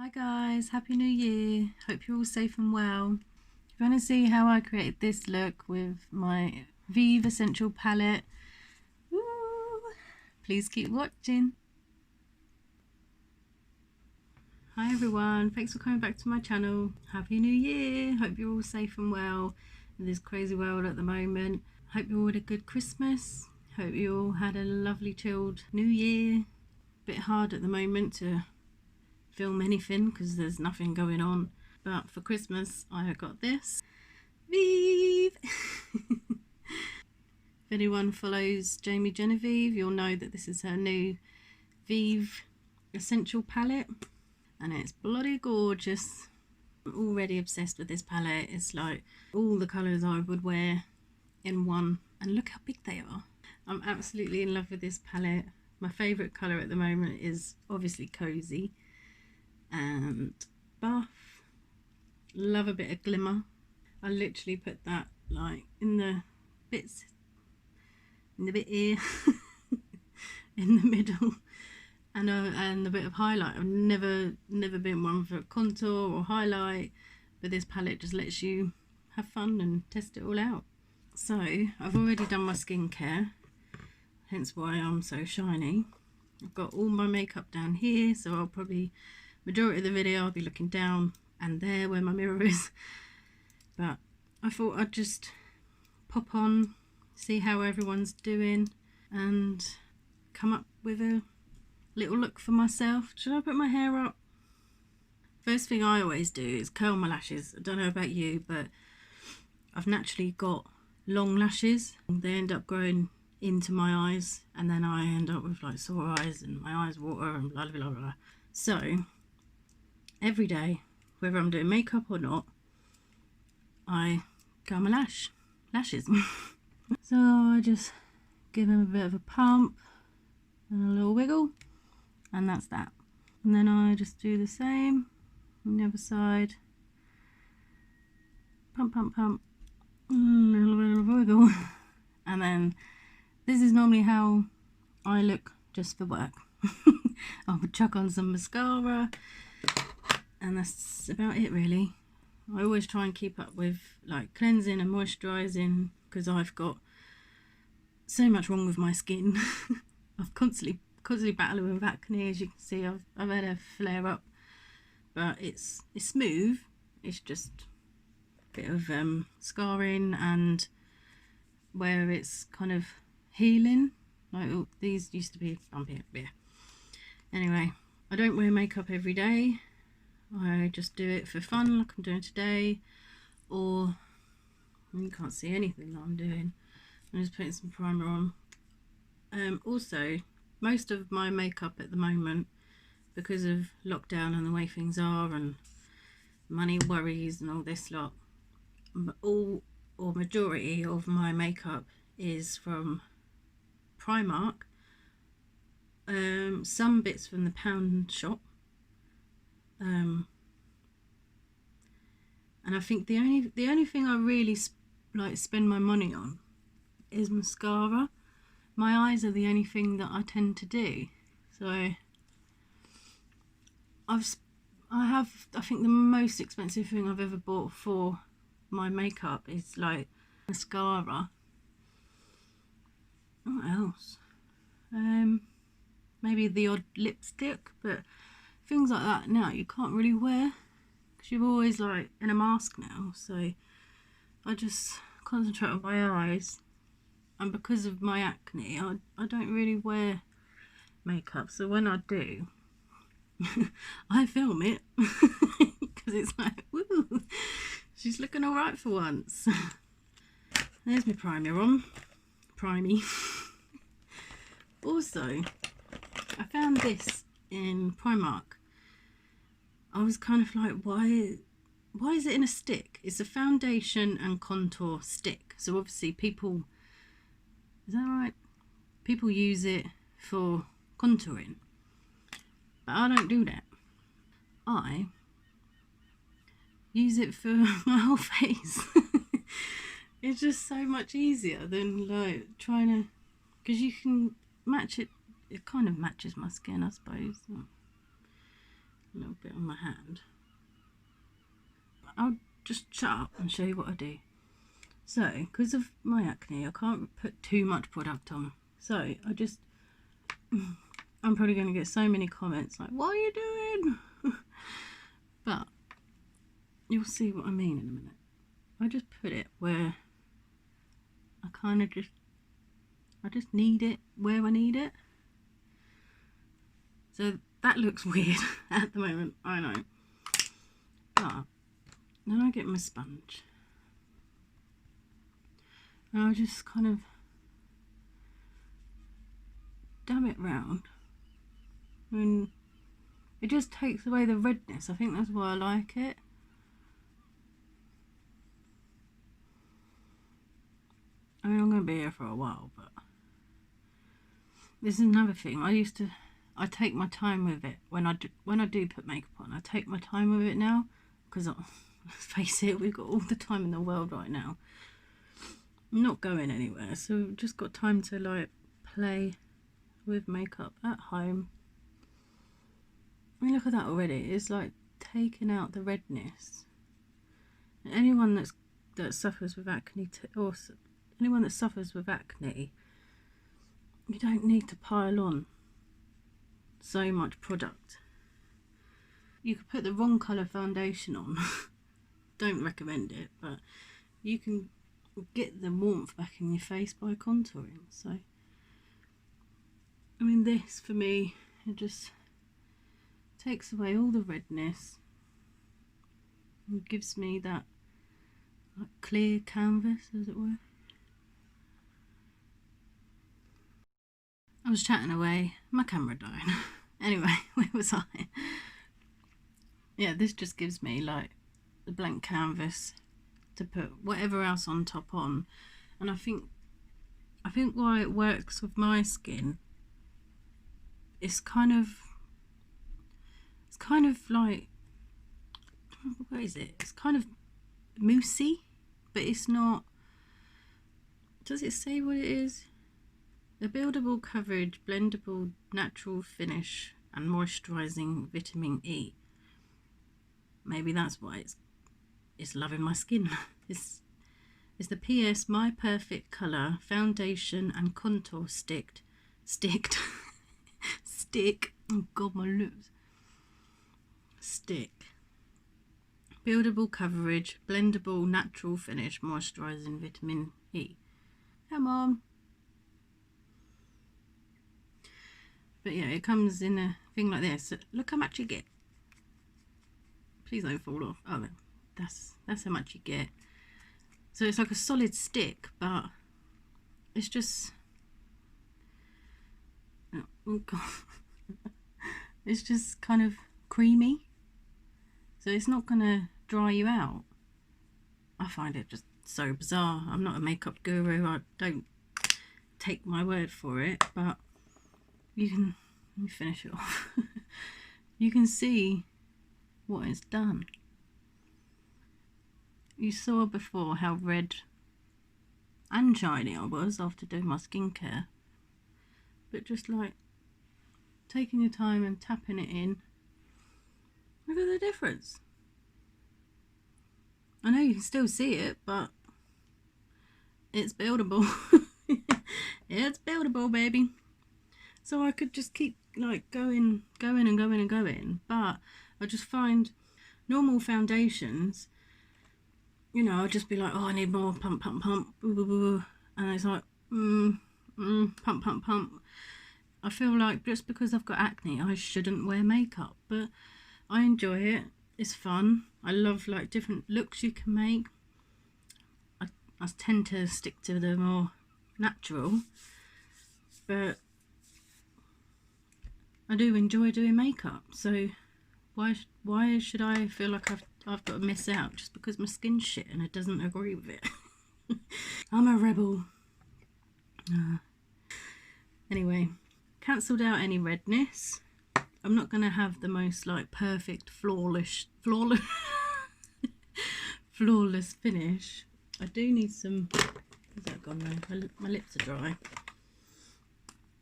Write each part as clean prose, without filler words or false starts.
Hi guys, Happy New Year. Hope you're all safe and well. If you want to see how I created this look with my Vieve Essential palette, woo, please keep watching. Hi everyone, thanks for coming back to my channel. Happy New Year. Hope you're all safe and well in this crazy world at the moment. Hope you all had a good Christmas. Hope you all had a lovely chilled New Year. Bit hard at the moment to film anything because there's nothing going on, but for Christmas I got this Vieve. If anyone follows Jamie Genevieve, you'll know that this is her new Vieve Essential palette and it's bloody gorgeous. I'm already obsessed with this palette. It's like all the colours I would wear in one, and look how big they are. I'm absolutely in love with this palette. My favourite colour at the moment is obviously Cosy and Buff. Love a bit of Glimmer. I literally put that like in the bits, in the bit here, in the middle, and a bit of highlight. I've never been one for contour or highlight, but this palette just lets you have fun and test it all out. So I've already done my skincare, hence why I'm so shiny. I've got all my makeup down here, so I'll probably, majority of the video I'll be looking down and there where my mirror is, but I thought I'd just pop on, see how everyone's doing and come up with a little look for myself. Should I put my hair up? First thing I always do is curl my lashes. I don't know about you, but I've naturally got long lashes. They end up growing into my eyes and then I end up with like sore eyes and my eyes water and blah blah blah. So every day, whether I'm doing makeup or not, I curl my lashes. So I just give them a bit of a pump and a little wiggle, and that's that. And then I just do the same on the other side. Pump, pump, pump, a little bit of a wiggle. And then this is normally how I look just for work. I'll chuck on some mascara and that's about it really. I always try and keep up with like cleansing and moisturising because I've got so much wrong with my skin. I've constantly battling with acne, as you can see. I've had a flare up, but it's smooth. It's just a bit of scarring, and where it's kind of healing, like these used to be bumpy. Yeah. Anyway, I don't wear makeup every day. I just do it for fun, like I'm doing today, or you can't see anything that I'm doing. I'm just putting some primer on. Also, most of my makeup at the moment, because of lockdown and the way things are and money worries and all this lot, majority of my makeup is from Primark. Some bits from the pound shop. And I think the only thing I really like spend my money on is mascara. My eyes are the only thing that I tend to do. So I think the most expensive thing I've ever bought for my makeup is like mascara. What else? Maybe the odd lipstick, but things like that now you can't really wear because you're always like in a mask now. So I just concentrate on my eyes, and because of my acne I don't really wear makeup, so when I do I film it because it's like, woo, she's looking alright for once. There's my primer on, primey. Also, I found this in Primark. I was kind of like, why is it in a stick? It's a foundation and contour stick. So obviously people, is that right? People use it for contouring. But I don't do that. I use it for my whole face. It's just so much easier than like trying to, because you can match it. It kind of matches my skin, I suppose. a little bit on my hand. I'll just shut up and show you what I do. So, because of my acne, I can't put too much product on. So, I'm probably going to get so many comments like, what are you doing? But, you'll see what I mean in a minute. I just put it where I kind of I just need it where I need it. So, that looks weird at the moment, I know. But, then I get my sponge. And I just kind of dab it round. And it just takes away the redness. I think that's why I like it. I mean, I'm going to be here for a while, but this is another thing. I take my time with it when I do put makeup on. I take my time with it now, because let's face it, we've got all the time in the world right now. I'm not going anywhere, so we've just got time to like play with makeup at home. I mean, look at that already. It's like taking out the redness. And anyone that suffers with acne, or anyone that suffers with acne, you don't need to pile on so much product. You could put the wrong colour foundation on. Don't recommend it, but you can get the warmth back in your face by contouring. So, I mean, this for me, it just takes away all the redness and gives me that like clear canvas, as it were. I was chatting away, my camera died. Anyway, where was I? Yeah, this just gives me like the blank canvas to put whatever else on top on. And I think why it works with my skin, it's kind of like, what is it? It's kind of moussey, but it's not. Does it say what it is? The buildable coverage, blendable natural finish and moisturizing vitamin E. Maybe that's why it's loving my skin. It's the PS My Perfect Colour Foundation and Contour Stick. Oh god, my lips. Stick. Buildable coverage, blendable natural finish, moisturizing vitamin E. Come on. But yeah, it comes in a thing like this. Look how much you get. Please don't fall off. Oh, that's how much you get. So it's like a solid stick, but it's just, oh god, it's just kind of creamy. So it's not gonna dry you out. I find it just so bizarre. I'm not a makeup guru. I don't take my word for it, but you can, let me finish it off. You can see what it's done. You saw before how red and shiny I was after doing my skincare, but just like taking your time and tapping it in, look at the difference. I know you can still see it, but it's buildable. It's buildable, baby. So I could just keep like going, but I just find normal foundations, you know, I'll just be like, oh, I need more, pump, boo, boo, boo. And it's like, pump. I feel like just because I've got acne, I shouldn't wear makeup, but I enjoy it. It's fun. I love like different looks you can make. I tend to stick to the more natural, but I do enjoy doing makeup. So why should I feel like I've got to miss out just because my skin's shit and it doesn't agree with it? I'm a rebel. Anyway, cancelled out any redness. I'm not gonna have the most like perfect flawless finish. I do need some. Where's that gone now? My lips are dry.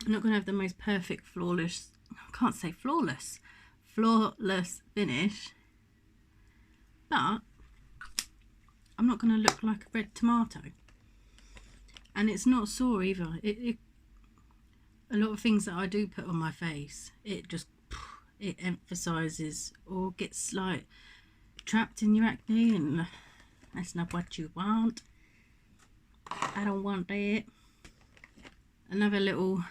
I'm not gonna have the most perfect flawless. I can't say flawless. flawless finish, but I'm not going to look like a red tomato, and it's not sore either. A lot of things that I do put on my face, it emphasizes or gets like trapped in your acne, and that's not what you want. I don't want that. Another little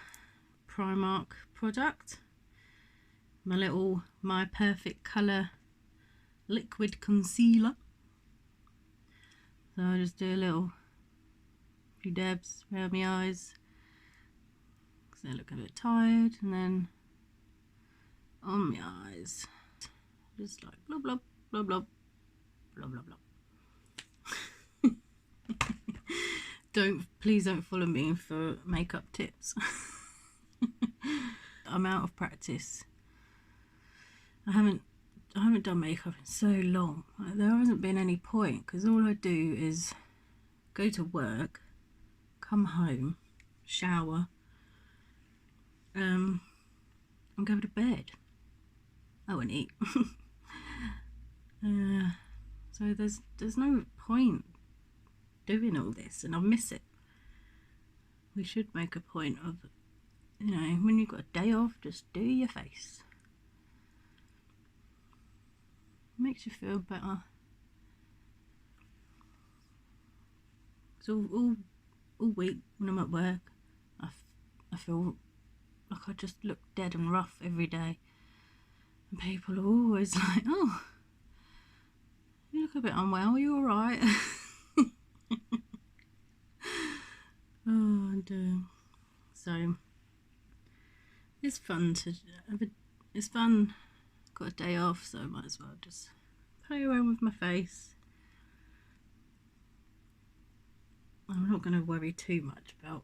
Primark product, my little My Perfect Colour liquid concealer. So I just do a few dabs around my eyes because they look a bit tired, and then on my eyes, just like blah blah blah blah blah blah blah. Please don't follow me for makeup tips. I'm out of practice. I haven't done makeup in so long. Like, there hasn't been any point, because all I do is go to work, come home, shower, and go to bed. Oh, and eat. So there's no point doing all this, and I miss it. We should make a point of, you know, when you've got a day off, just do your face. It makes you feel better. So all week when I'm at work, I feel like I just look dead and rough every day, and people are always like, "Oh, you look a bit unwell. Are you all right?" Oh, and so it's fun to have it's fun. Got a day off, so I might as well just play around with my face. I'm not going to worry too much about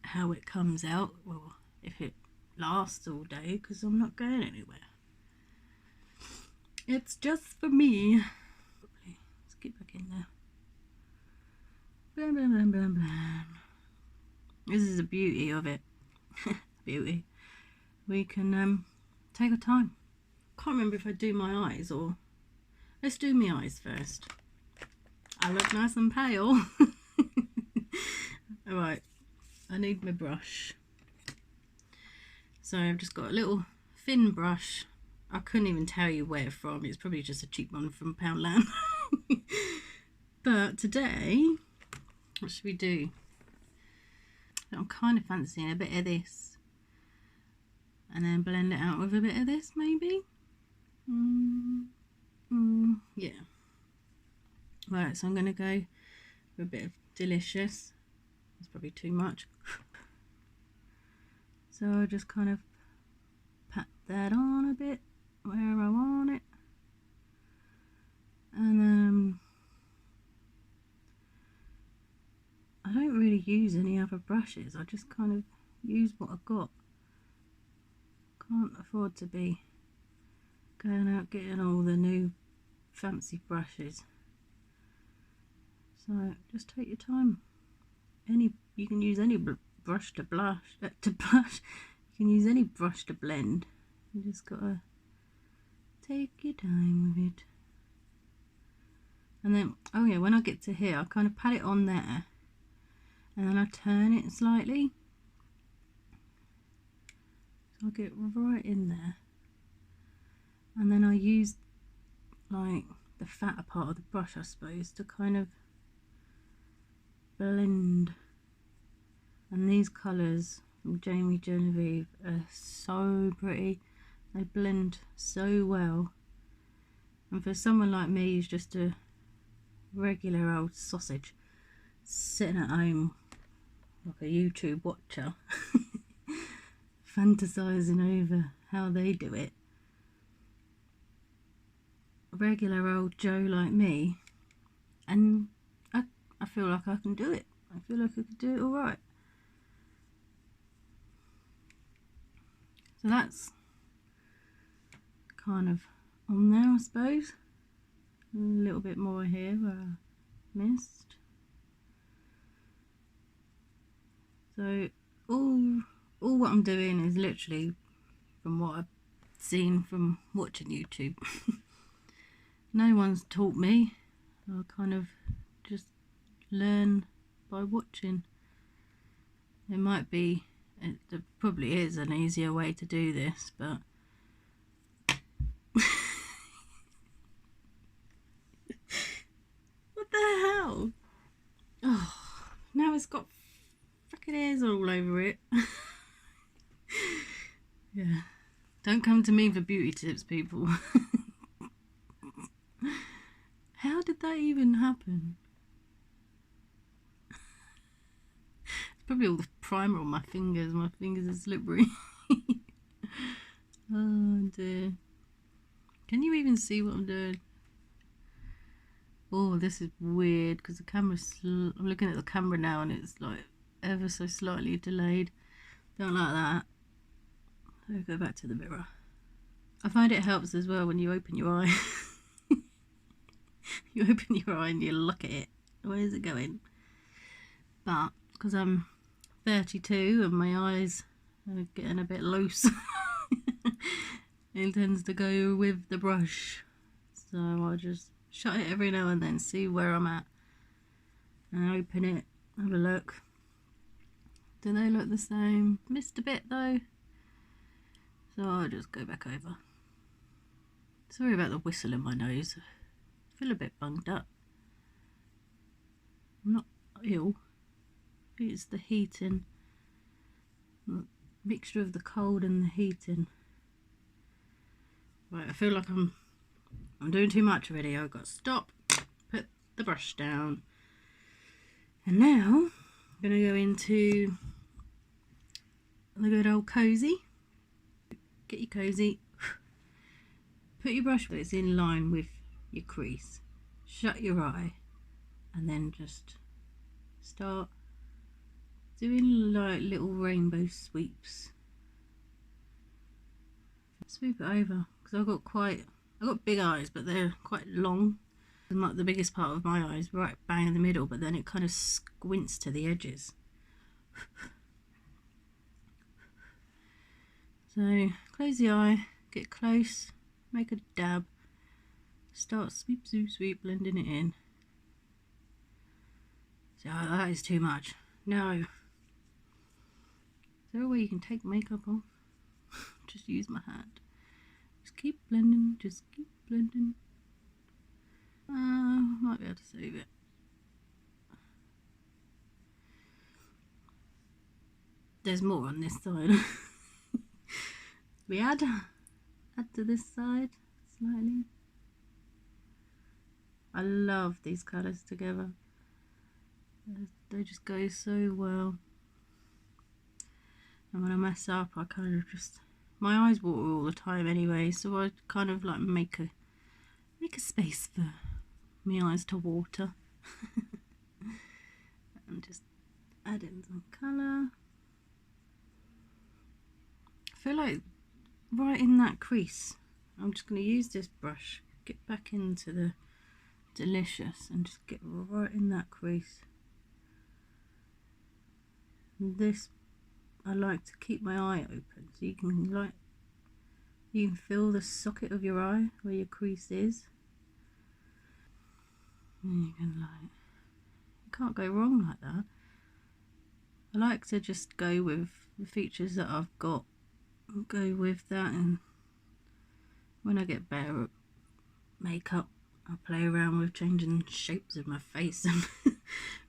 how it comes out, or if it lasts all day, because I'm not going anywhere. It's just for me. Let's get back in there. Blam, blam, blam, blam, blam. This is the beauty of it. Beauty. We can take our time. Can't remember if I do my eyes, or let's do my eyes first. I look nice and pale. Alright, I need my brush. So I've just got a little thin brush. I couldn't even tell you where from. It's probably just a cheap one from Poundland. But today, what should we do? I'm kind of fancying a bit of this, and then blend it out with a bit of this, maybe. Yeah. Right, so I'm going to go for a bit of Delicious. That's probably too much. So I'll just kind of pat that on a bit where I want it, and I don't really use any other brushes. I just kind of use what I've got. Can't afford to be going out getting all the new fancy brushes. So just take your time. You can use any brush to blush. You can use any brush to blend. You just gotta take your time with it. And then, oh yeah, when I get to here, I kind of pat it on there, and then I turn it slightly. So I get right in there, and then I use like the fatter part of the brush, I suppose, to kind of blend. And these colours from Jamie Genevieve are so pretty. They blend so well. And for someone like me who's just a regular old sausage sitting at home like a YouTube watcher, fantasizing over how they do it, a regular old Joe like me, and I feel like I can do it. I feel like I could do it alright. So that's kind of on there, I suppose. A little bit more here where I missed. So all what I'm doing is literally from what I seen from watching YouTube. No one's taught me. I kind of just learn by watching. There might be, there probably is an easier way to do this, but what the hell? Oh, now it's got fucking hairs all over it. Yeah, don't come to me for beauty tips, people. How did that even happen? It's probably all the primer on my fingers. My fingers are slippery. Oh dear. Can you even see what I'm doing? Oh, this is weird because the camera's I'm looking at the camera now and it's like ever so slightly delayed. Don't like that. I'll go back to the mirror. I find it helps as well when you open your eye. You open your eye and you look at it. Where's it going? But because I'm 32 and my eyes are getting a bit loose, it tends to go with the brush. So I'll just shut it every now and then, see where I'm at, and open it, have a look. Do they look the same? Missed a bit though, so I'll just go back over. Sorry about the whistle in my nose. I feel a bit bunged up. I'm not ill. It's the heating, the mixture of the cold and the heating. Right, I feel like I'm doing too much already. I've got to stop, put the brush down, and now I'm going to go into the good old Cosy. Get your Cosy, put your brush where it's in line with your crease, shut your eye, and then just start doing like little rainbow sweeps. Sweep it over, because I've got big eyes, but they're quite long. Like the biggest part of my eyes right bang in the middle, but then it kind of squints to the edges. So close the eye, get close, make a dab, start sweep, sweep, sweep, blending it in. So that is too much. No. Is there a way you can take makeup off? Just use my hand. Just keep blending, just keep blending. Might be able to save it. There's more on this side. We add to this side slightly. I love these colours together. They just go so well. And when I mess up, I kind of just, my eyes water all the time anyway, so I kind of like make a space for my eyes to water. And just add in some colour. I feel like right in that crease, I'm just going to use this brush, get back into the Delicious, and just get right in that crease. And this, I like to keep my eye open, so you can feel the socket of your eye where your crease is. And you can't go wrong like that. I like to just go with the features that I've got, go with that, and when I get better at makeup, I'll play around with changing shapes of my face and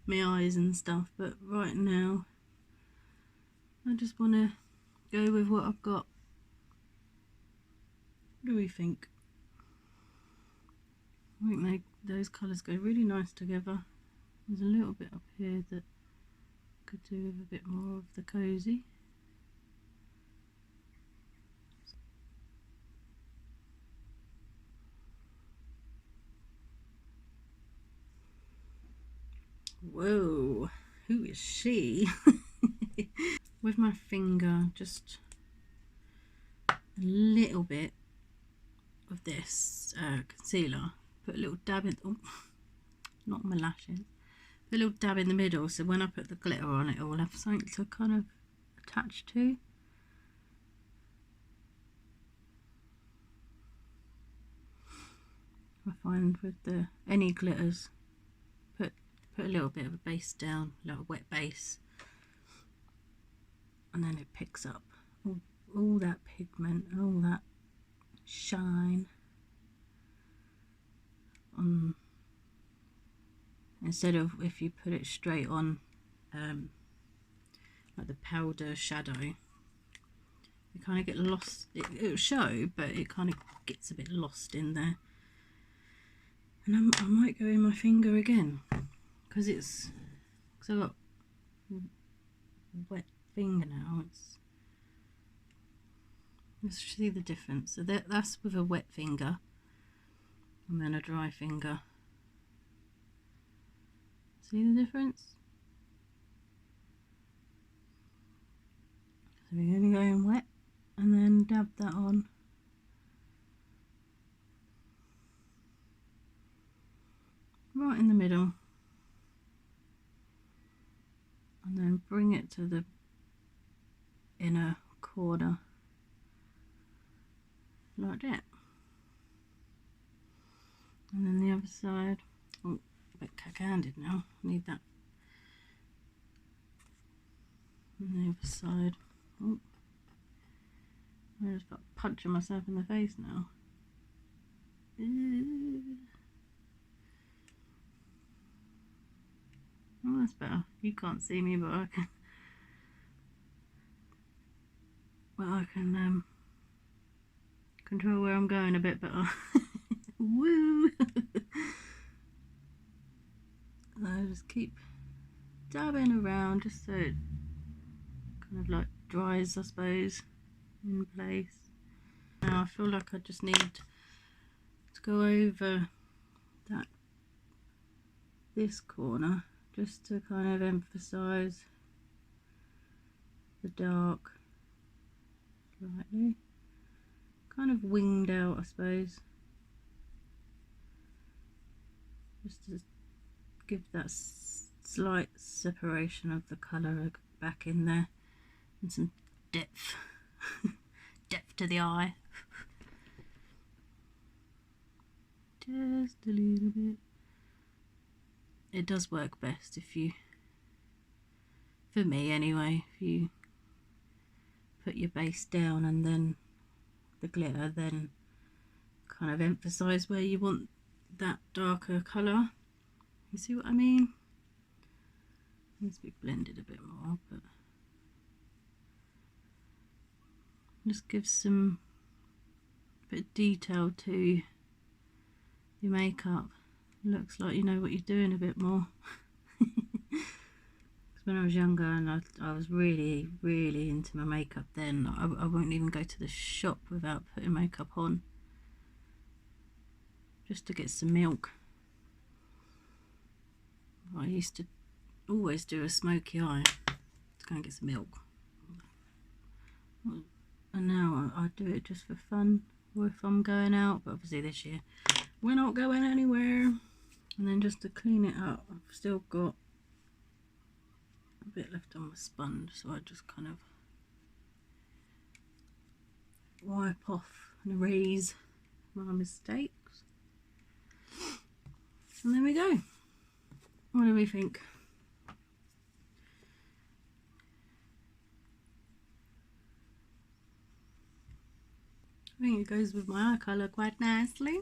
my eyes and stuff, but right now I just want to go with what I've got. What do we think? I think those colours go really nice together. There's a little bit up here that could do with a bit more of the Cosy. Whoa, who is she? With my finger, just a little bit of this concealer, put a little dab in, oh, not my lashes, put a little dab in the middle, so when I put the glitter on it will have something to kind of attach to. I find with any glitters, put a little bit of a base down, a little wet base, and then it picks up all that pigment and all that shine on, instead of if you put it straight on like the powder shadow, you kind of get lost. It'll show, but it kind of gets a bit lost in there. And I might go in my finger again, because I've got wet finger now. Let's see the difference. So that's with a wet finger, and then a dry finger. See the difference? So we're going to go in wet and then dab that on. Right in the middle. And then bring it to the inner corner. Like that. And then the other side. Oh, a bit cack-handed now. Need that. And the other side. Oh, I'm just about punching myself in the face now. Oh, that's better. You can't see me, but I can. But I can control where I'm going a bit better. Woo! I just keep dabbing around just so it kind of like dries, I suppose, in place. Now I feel like I just need to go over this corner just to kind of emphasize the dark slightly. Kind of winged out, I suppose, just to give that slight separation of the colour back in there, and some depth depth to the eye. Just a little bit. It does work best if you, for me anyway, if you put your base down and then the glitter, then kind of emphasize where you want that darker colour. You see what I mean? It needs to be blended a bit more, but just gives some bit of detail to your makeup. Looks like you know what you're doing a bit more. When I was younger and I was really into my makeup then, I won't even go to the shop without putting makeup on, just to get some milk. I used to always do a smoky eye to go and get some milk, and now I do it just for fun, or if I'm going out, but obviously this year we're not going anywhere. And then just to clean it up, I've still got a bit left on my sponge, so I just kind of wipe off and erase my mistakes. And there we go. What do we think? I think it goes with my eye colour quite nicely.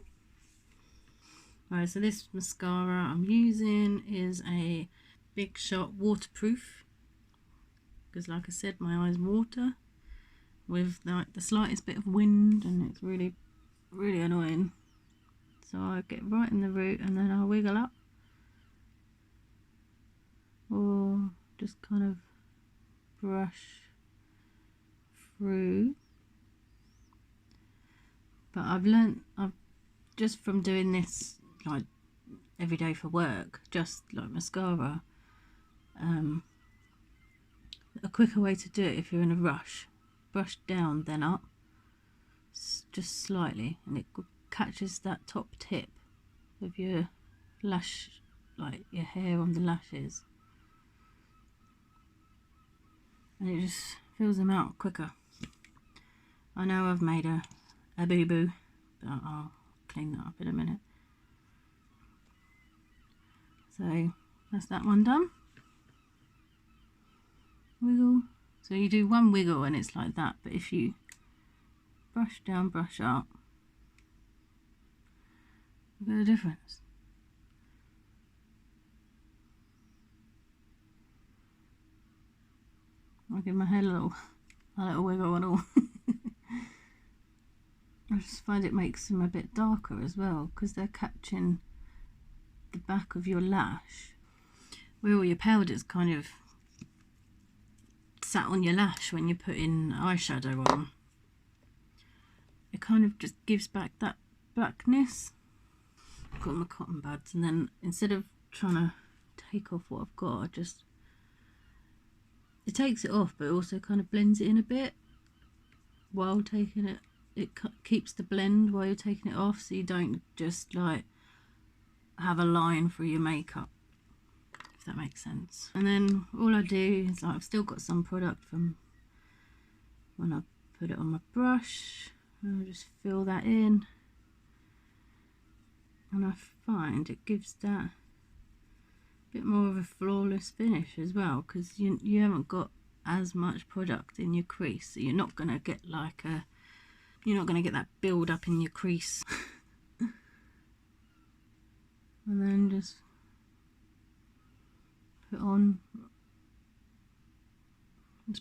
Right, so this mascara I'm using is a Big Shot waterproof, because like I said, my eyes water with like the slightest bit of wind, and it's really annoying. So I get right in the root and then I'll wiggle up, or just kind of brush through. But I've just from doing this like every day for work, just like mascara, a quicker way to do it if you're in a rush, brush down then up just slightly, and it catches that top tip of your lash, like your hair on the lashes, and it just fills them out quicker. I know I've made a boo-boo, but I'll clean that up in a minute. So that's that one done. Wiggle. So you do one wiggle and it's like that, but if you brush down, brush up, look at the difference. I'll give my hair a little wiggle and all. I just find it makes them a bit darker as well, because they're catching the back of your lash where all your powder's kind of sat on your lash when you put in eyeshadow on. It kind of just gives back that blackness. I've got my cotton buds, and then instead of trying to take off what I've got, it takes it off, but it also kind of blends it in a bit while taking it. It keeps the blend while you're taking it off, so you don't just like have a line through your makeup, if that makes sense. And then all I do is, like, I've still got some product from when I put it on my brush, and I'll just fill that in, and I find it gives that bit more of a flawless finish as well, because you haven't got as much product in your crease, so you're not gonna get like you're not gonna get that build up in your crease. And then just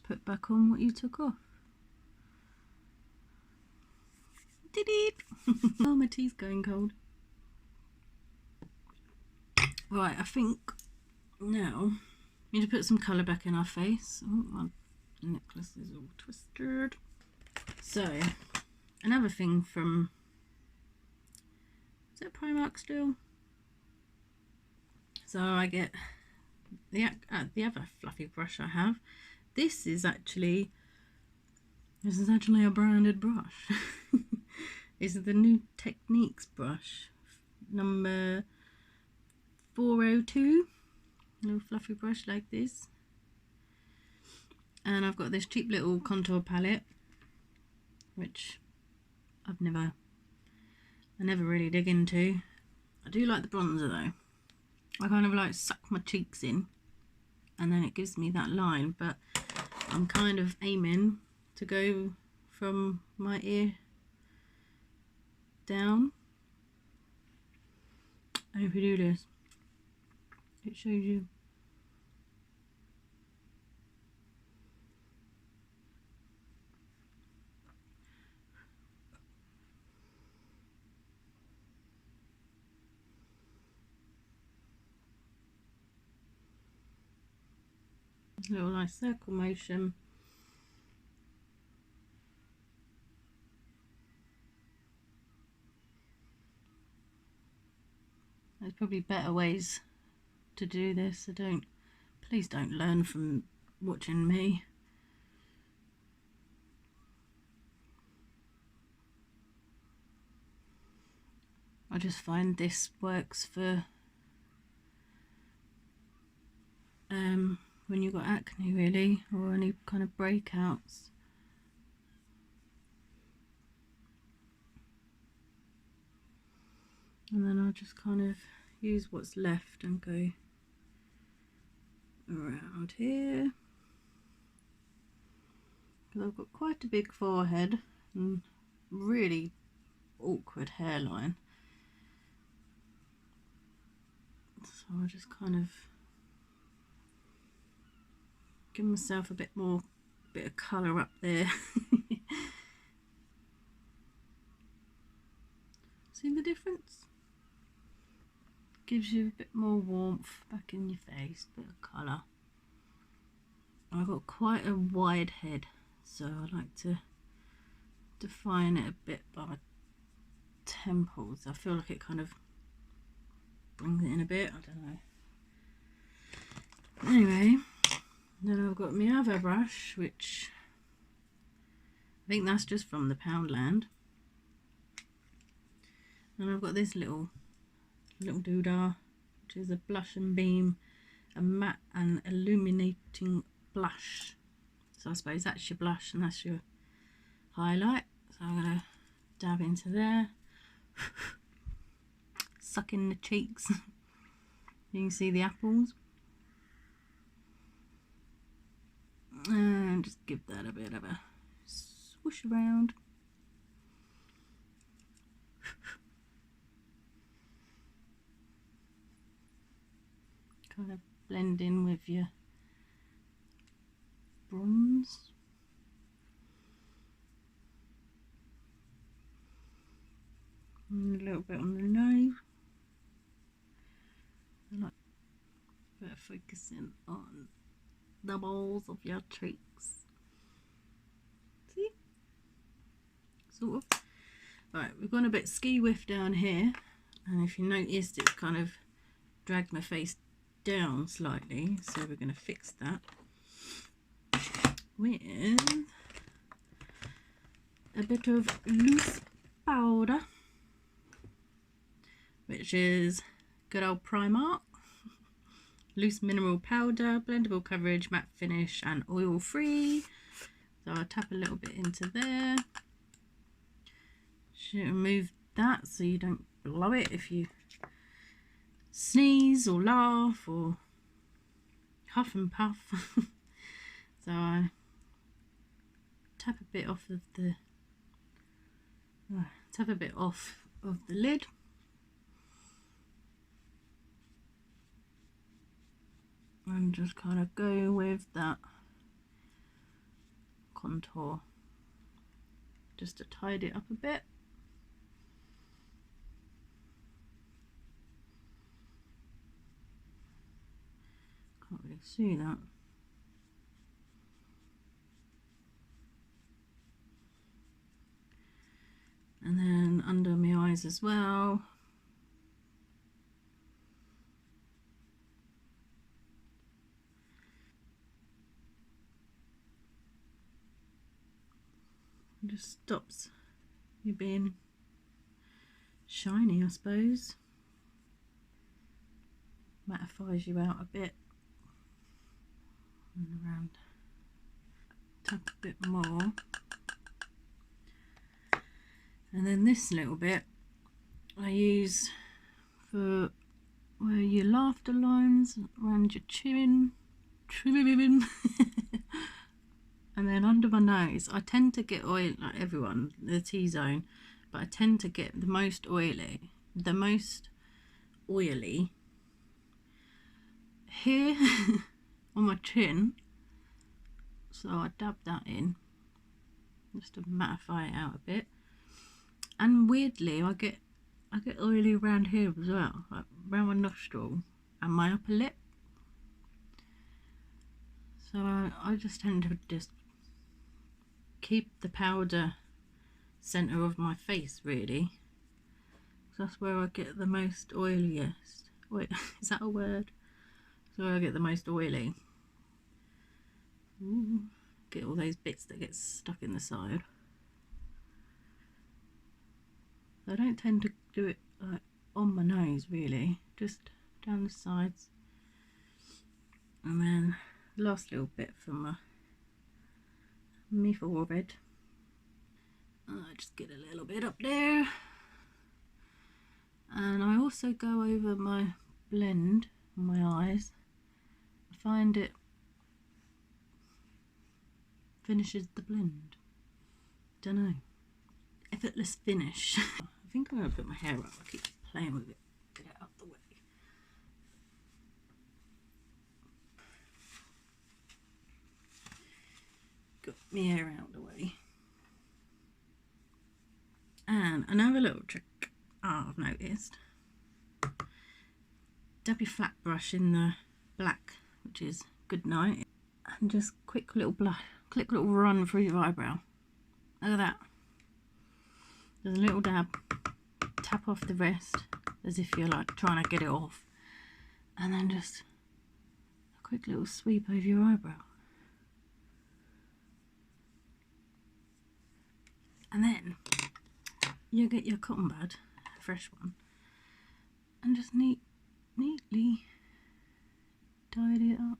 put back on what you took off. Did it? Oh, my tea's going cold. Right, I think now we need to put some colour back in our face. Oh, my necklace is all twisted. So, another thing from, is it Primark still? So I get the other fluffy brush I have. This is actually a branded brush. This is the New Techniques brush, number 402. A little fluffy brush like this. And I've got this cheap little contour palette, which I never really dig into. I do like the bronzer though. I kind of like suck my cheeks in and then it gives me that line, but I'm kind of aiming to go from my ear down. And if you do this, it shows you. A little nice circle motion. There's probably better ways to do this, so please don't learn from watching me. I just find this works for when you've got acne, really, or any kind of breakouts. And then I'll just kind of use what's left and go around here, because I've got quite a big forehead and really awkward hairline, so I'll just kind of give myself a bit of colour up there. See the difference? Gives you a bit more warmth back in your face, bit of colour. I've got quite a wide head, so I like to define it a bit by my temples. I feel like it kind of brings it in a bit, I don't know. Anyway, then I've got my other brush, which I think that's just from the Poundland. And I've got this little doodah, which is a blush and beam, a matte and illuminating blush. So I suppose that's your blush and that's your highlight. So I'm going to dab into there, suck in the cheeks. You can see the apples. And just give that a bit of a swoosh around. Kind of blend in with your bronze. And a little bit on the nose. I like a bit of focusing on the balls of your cheeks. See? Sort of. Right, we've gone a bit ski whiff down here, and if you noticed, it's kind of dragged my face down slightly, so we're going to fix that with a bit of loose powder, which is good old Primark. Loose mineral powder, blendable coverage, matte finish and oil free. So I'll tap a little bit into there. Should remove that so you don't blow it if you sneeze or laugh or huff and puff. So I tap a bit off of the lid. And just kind of go with that contour just to tidy it up a bit. Can't really see that. And then under my eyes as well. It just stops you being shiny, I suppose. Mattifies you out a bit. And around. Tap a bit more. And then this little bit I use for where your laughter lines, around your chin. And then under my nose, I tend to get oil, like everyone, the T-zone, but I tend to get the most oily here on my chin. So I dab that in just to mattify it out a bit. And weirdly, I get oily around here as well, like around my nostril and my upper lip. So I just tend to just keep the powder centre of my face, really. So that's where I get the most oiliest. Wait, is that a word? That's where I get the most oily. Ooh, get all those bits that get stuck in the side. I don't tend to do it like on my nose, really, just down the sides. And then last little bit from my forehead. Just get a little bit up there. And I also go over my blend on my eyes. I find it finishes the blend. Don't know. Effortless finish. I think I'm going to put my hair up. I keep playing with it. Get it out of the way. Got my hair out of the way. And another little trick I've noticed. Dab your flat brush in the black, which is Goodnight, and just quick little run through your eyebrow. Look at that. There's a little dab. Tap off the rest as if you're like trying to get it off, and then just a quick little sweep over your eyebrow. And then you get your cotton bud, a fresh one, and just neatly tidy it up.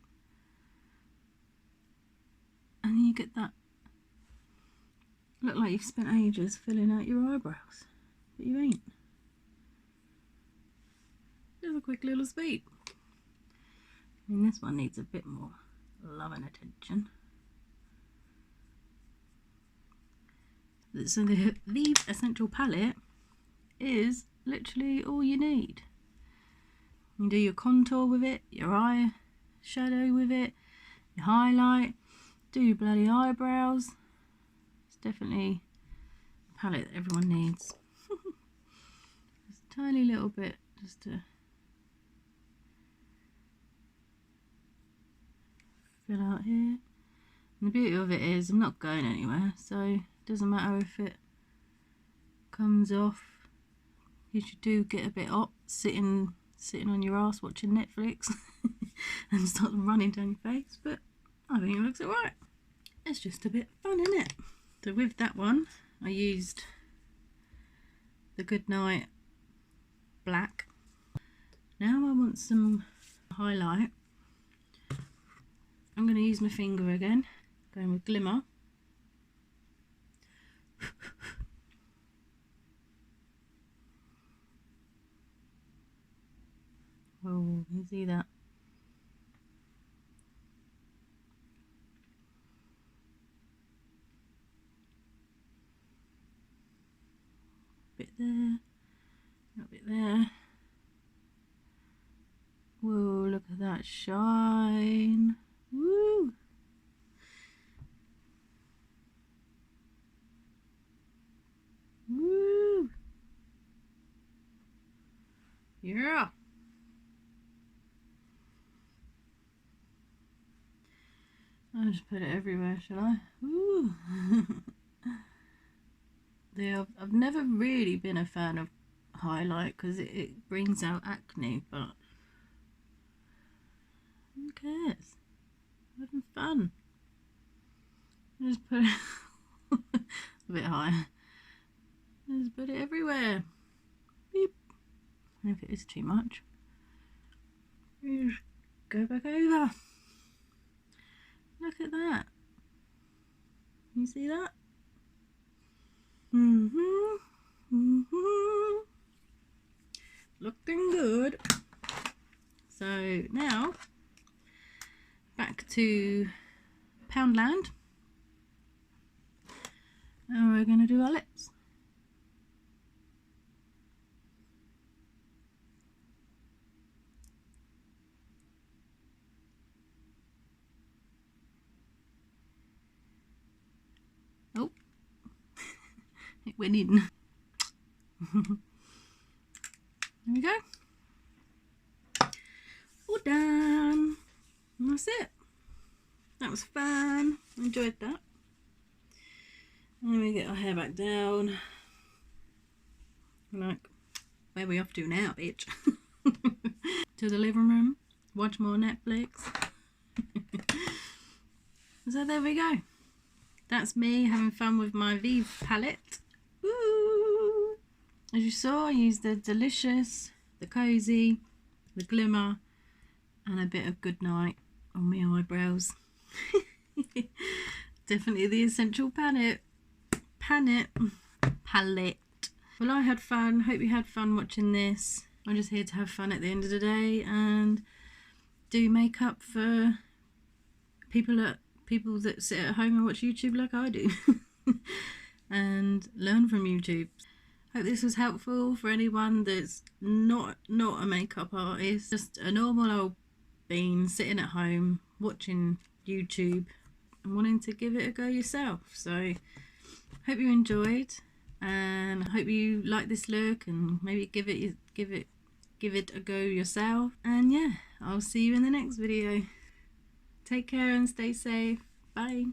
And you get that look like you've spent ages filling out your eyebrows, but you ain't. Just a quick little sweep. I mean, this one needs a bit more love and attention. So the Vieve Essential Palette is literally all you need. You can do your contour with it, your eye shadow with it, your highlight, do your bloody eyebrows. It's definitely a palette that everyone needs. Just a tiny little bit just to fill out here. And the beauty of it is I'm not going anywhere, so it doesn't matter if it comes off. You do get a bit hot sitting on your ass watching Netflix and start running down your face, but I think it looks alright. It's just a bit fun, isn't it? So with that one I used the Goodnight black. Now I want some highlight. I'm going to use my finger again, going with Glimmer. Oh, you see that? Bit there, a bit there. Whoa, look at that shine. Woo! Woo! Yeah! I'll just put it everywhere, shall I? Ooh. I've never really been a fan of highlight because it brings out acne, but who cares? Having fun. Just put it a bit higher. Just put it everywhere. Beep. And if it is too much, you just go back over. Look at that. You see that? Looking good. So now back to Poundland, and we're going to do our lips. Oh, it went in. There we go. All done. And that's it. That was fun. Enjoyed that. And then we get our hair back down. Like, where are we off to now, bitch? To the living room. Watch more Netflix. So there we go. That's me having fun with my Vieve palette. Woo! As you saw, I used the Delicious, the Cosy, the Glimmer, and a bit of Goodnight on my eyebrows. Definitely the essential palette. Well, I had fun. Hope you had fun watching this. I'm just here to have fun at the end of the day and do makeup for people that sit at home and watch YouTube like I do. And learn from YouTube. Hope this was helpful for anyone that's not a makeup artist, just a normal old bean sitting at home watching YouTube and wanting to give it a go yourself. So hope you enjoyed, and I hope you like this look and maybe give it a go yourself. And yeah, I'll see you in the next video. Take care and stay safe. Bye.